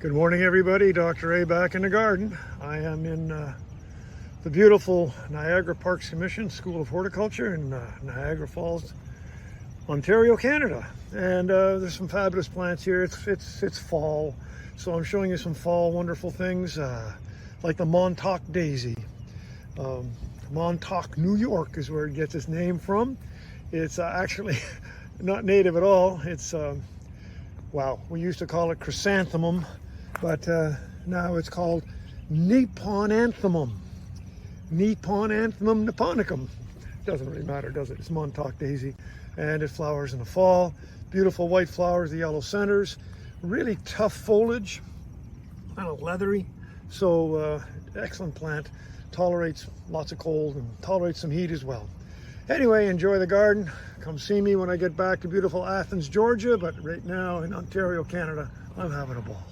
Good morning, everybody. Dr. A back in the garden. I am in the beautiful Niagara Parks Commission School of Horticulture in Niagara Falls, Ontario, Canada. And there's some fabulous plants here. It's fall, so I'm showing you some fall wonderful things like the Montauk daisy. Montauk, New York is where it gets its name from. It's actually not native at all. It's wow, we used to call it chrysanthemum, but now it's called Nipponanthemum. Nipponanthemum nipponicum. Doesn't really matter, does it? It's Montauk daisy, and it flowers in the fall. Beautiful white flowers, the yellow centers. Really tough foliage, kind of leathery. So excellent plant. Tolerates lots of cold and tolerates some heat as well. Anyway, enjoy the garden. Come see me when I get back to beautiful Athens, Georgia. But right now in Ontario, Canada, I'm having a ball.